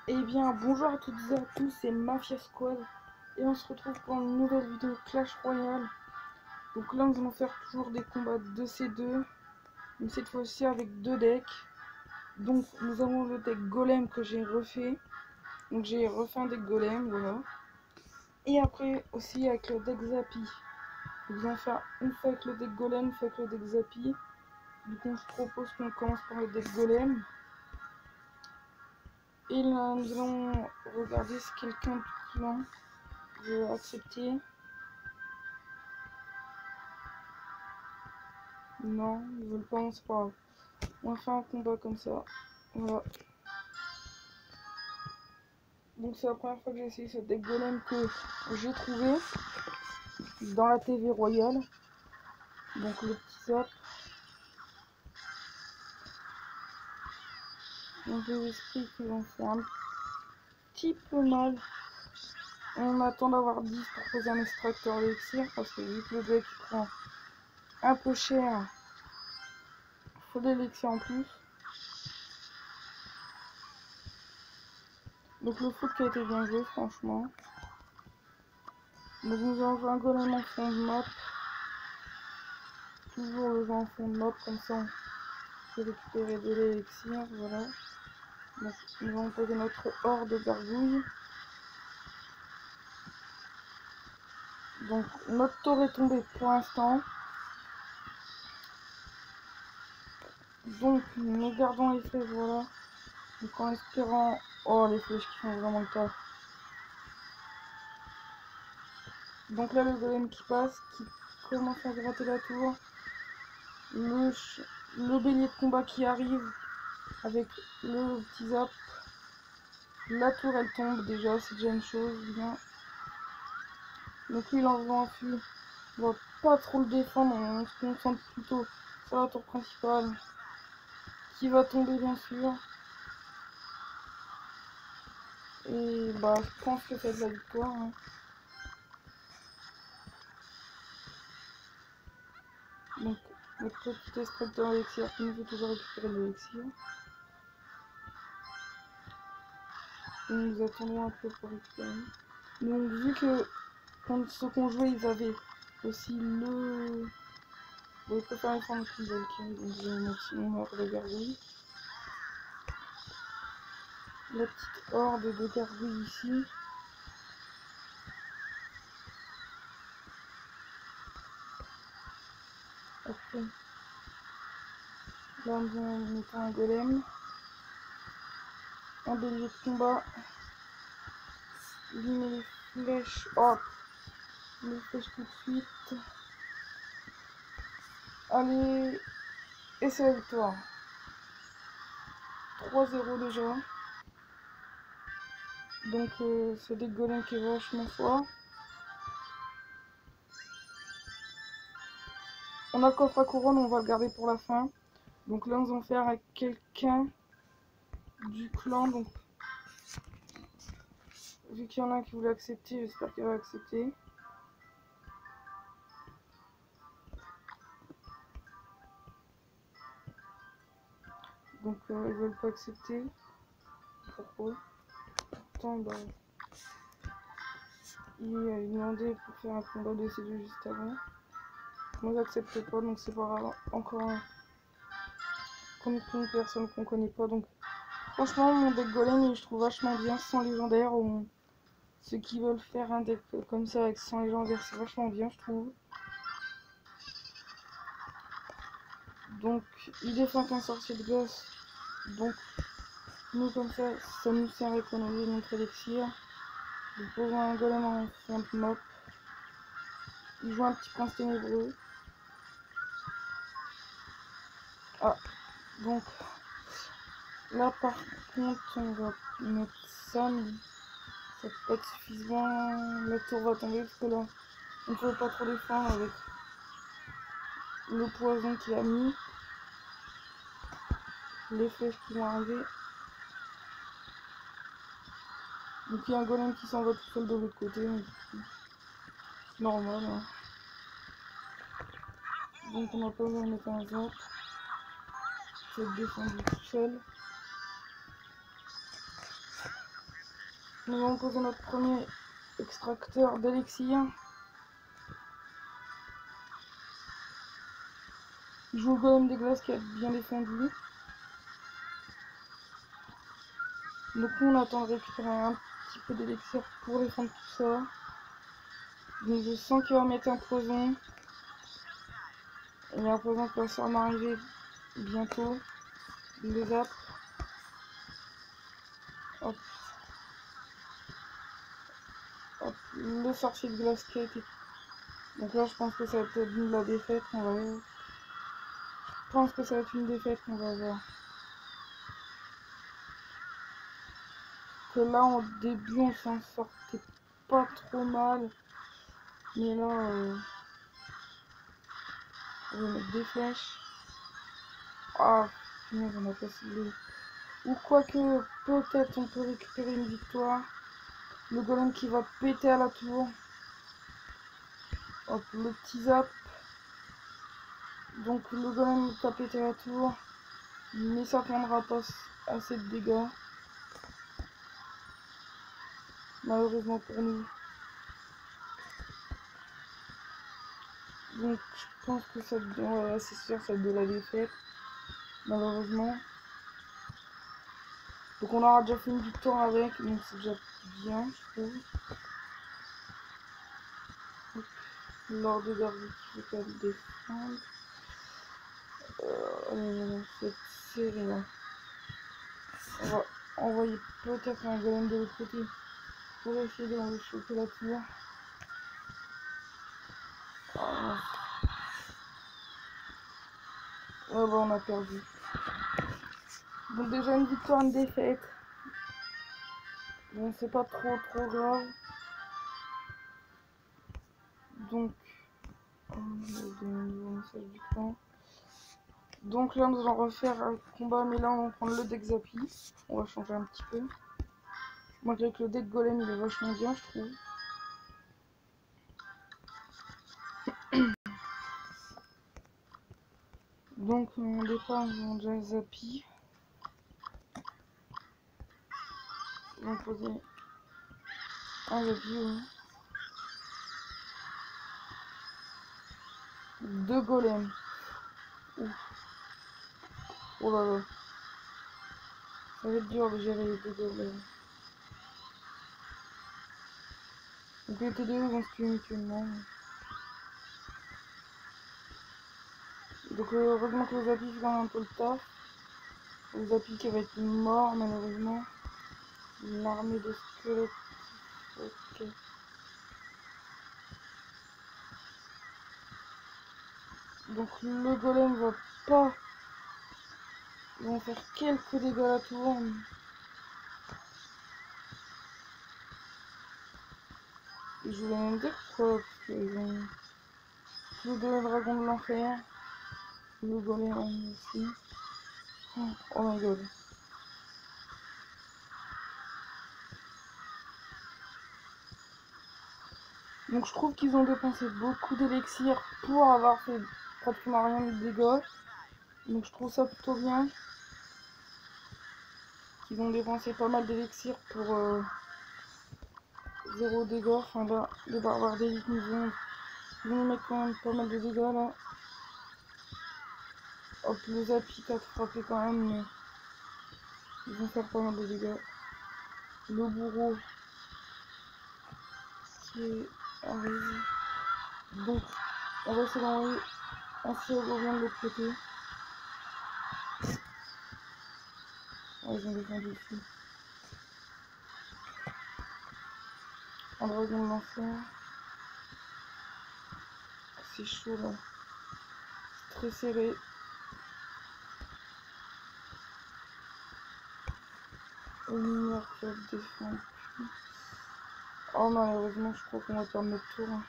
Eh bien, bonjour à toutes et à tous, c'est Mafia Squad et on se retrouve pour une nouvelle vidéo Clash Royale. Donc là, nous allons faire toujours des combats 2C2, mais cette fois-ci avec deux decks. Donc nous avons le deck Golem que j'ai refait. Donc j'ai refait un deck Golem, voilà. Et après aussi avec le deck Zappy. Nous allons faire une fois avec le deck Golem, une fois avec le deck Zappy. Du coup, je propose qu'on commence par le deck Golem. Et là, nous allons regarder si quelqu'un du clan veut accepter. Non, ils veulent pas, c'est pas grave. On va faire un combat comme ça. Voilà. Donc c'est la première fois que j'ai essayé ce deck golem que j'ai trouvé dans la TV Royale. Donc le petit zap. Donc les esprits qui vont faire un petit peu mal. On attend d'avoir 10 pour poser un extracteur d'élixir parce que vu que le deck prend un peu cher, il faut de l'élixir en plus. Donc le foot qui a été bien joué franchement. Donc nous allons jouer un golem en fond de map. Toujours le jeu en fond de map comme ça on peut récupérer de l'élixir, voilà. Donc nous allons poser notre horde de gargouilles. Donc notre tour est tombé pour l'instant. Donc nous gardons les flèches, voilà. Donc en espérant... Oh, les flèches qui font vraiment le taf. Donc là le golem qui passe, qui commence à gratter la tour. Le bélier de combat qui arrive avec le petit zap. La tour elle tombe déjà, c'est déjà une chose, bien. Donc lui il envoie un fût. On va pas trop le défendre, on se concentre plutôt sur la tour principale. Qui va tomber bien sûr. Et bah je pense que c'est de la victoire. Hein. Donc notre petit extracteur d'élixir qui nous fait toujours récupérer de l'élixir. Et nous attendons un peu pour récupérer. Donc vu que quand ceux qu'on jouait ils avaient aussi le... Bon, il faut faire une forme plus belle qui donc j'ai une maximum horde de gargouilles. La petite horde de gargouilles ici. Après, là on mettra un golem. Un bélier de combat. Il met les flèches. Hop! Les flèches tout de suite. Allez! Et c'est la victoire. 3-0 déjà. Donc c'est des golems qui est vachement fort. On a coffre à couronne, on va le garder pour la fin. Donc là nous allons faire avec quelqu'un du clan. Donc vu qu'il y en a un qui voulait accepter, j'espère qu'il va accepter. Donc ils veulent pas accepter. Pourquoi? Pourtant bah il demandait pour faire un combat de C2 juste avant. Moi j'accepte pas, donc c'est pas grave. Encore un contre une personne qu'on connaît pas. Donc franchement mon deck golem je trouve vachement bien sans légendaire. Ceux qui veulent faire un deck comme ça avec 100 légendaires, c'est vachement bien, je trouve. Donc, il défend qu'un sorcier de gosse. Donc, nous, comme ça nous sert à économiser notre élixir. Nous posons un golem en fond de map. Il joue un petit prince ténébreux. Ah, donc, là par contre, on va mettre ça, mais ça peut pas être suffisant. La tour va tomber parce que là, on ne peut pas trop défendre avec le poison qu'il a mis. Les flèches qui vont arriver. Donc il y a un golem qui s'en va tout seul de l'autre côté. C'est normal. Hein. Donc on n'a pas besoin de mettre un zap. C'est défendu tout seul. Nous allons poser notre premier extracteur d'élixir. Il joue le golem des glaces qui a bien défendu. Donc on attend de récupérer un petit peu d'élixir pour défendre tout ça. Donc je sens qu'il va mettre un poison. Il y a un poison qui va sûrement arriver bientôt. Le zap. Hop. Hop. Le sorcier de glace qui a été. Donc là je pense que ça va être de la défaite. On va voir. Je pense que ça va être une défaite, on va voir. Que là en début on s'en sortait pas trop mal. Mais là on va mettre des flèches. Ah punaise, on a pas ciblé. Ou quoique peut-être on peut récupérer une victoire. Le golem qui va péter à la tour. Hop, le petit zap. Donc le golem qui a pété à la tour. Mais ça prendra pas assez de dégâts. Malheureusement pour nous. Donc je pense que ça ouais, c'est sûr, ça de la défaite. Malheureusement. Donc on aura déjà fait une victoire avec, donc c'est déjà bien, je trouve. Lors de Darby qui veut qu'elle défendre. Cette série là. On va envoyer peut-être un golem de l'autre côté pour essayer de choper la tour. Ah. Ouais bah on a perdu. Donc déjà une victoire, une défaite. Bon c'est pas trop grave. Donc message du clan. Donc là nous allons refaire un combat, mais là on va prendre le deck Zappy. On va changer un petit peu. Malgré que le deck golem il est vachement bien je trouve. Donc au départ on va déjà Zappy. On va poser un Zappy, ouais. Deux golems. Ouf. Oh là là. Ça va être dur de gérer les deux golems. Donc les TDE vont se tuer mutuellement. Donc heureusement que le Zappy fait quand même un peu le taf. Le Zappy qui va être mort malheureusement. Une armée de squelettes. Ok. Donc le golem va pas. Ils vont faire quelques dégâts à la tour. Et je voulais même dire quoi, parce qu'ils ont tous deux dragons de l'enfer. Le golem aussi. Oh my god. Donc je trouve qu'ils ont dépensé beaucoup d'élixir pour avoir fait pratiquement rien de dégâts. Donc je trouve ça plutôt bien. Qu'ils ont dépensé pas mal d'élixir pour zéro dégâts. Enfin là, les barbares d'élite ils vont mettre quand même pas mal de dégâts là. Hop, le Zappy qui a frappé quand même, mais ils vont faire pas mal de dégâts. Le bourreau qui arrive. Donc on va essayer d'envoyer un chirurgien de l'autre côté. Ouais, ils ont défendu ici. Un dragon de l'enfer. C'est chaud là. C'est très serré. Une lumière qui va défendre. Oh malheureusement je crois qu'on va perdre notre tour.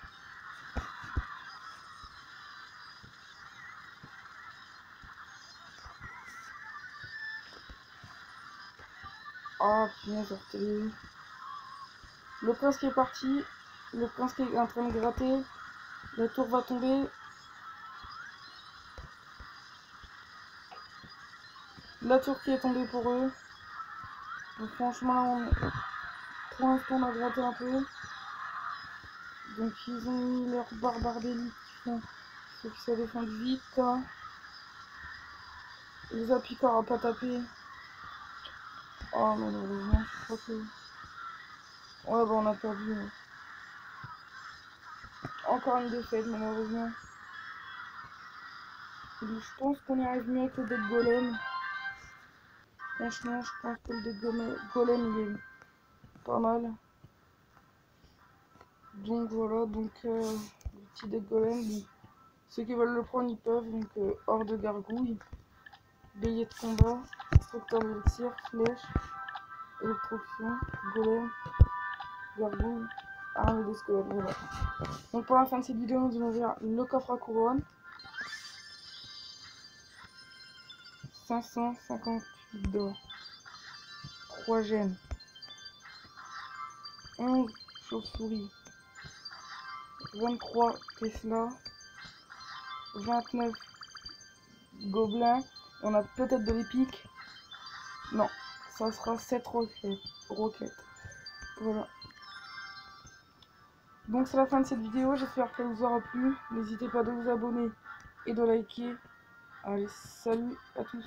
Ah punaise, artillerie. Le prince qui est parti. Le prince qui est en train de gratter. La tour va tomber. La tour qui est tombée pour eux. Donc franchement là on est pour l'instant on a gratté un peu. Donc ils ont mis leur barbares d'élite qui font ceux qui se défendent vite. Les appliqueurs à pas taper. Oh malheureusement je crois que... Ouais bah on a perdu. Encore une défaite malheureusement. Donc, je pense qu'on y arrive mieux avec le deck golem. Franchement je pense que le deck golem il est pas mal. Donc voilà, donc le petit deck golem, donc, ceux qui veulent le prendre ils peuvent, donc hors de gargouille, bélier de combat, facteur d'élixir, flèche, électrocution, golem, gargouille, armée des squelettes, voilà. Donc pour la fin de cette vidéo, nous allons ouvrir le coffre à couronne. 558 d'or, 3 gemmes, 11 chauves-souris, 23 Tesla, 29 gobelins, on a peut-être de l'épique. Non, ça sera 7 roquettes. Voilà. Donc c'est la fin de cette vidéo, j'espère qu'elle vous aura plu. N'hésitez pas de vous abonner et de liker. Allez, salut à tous.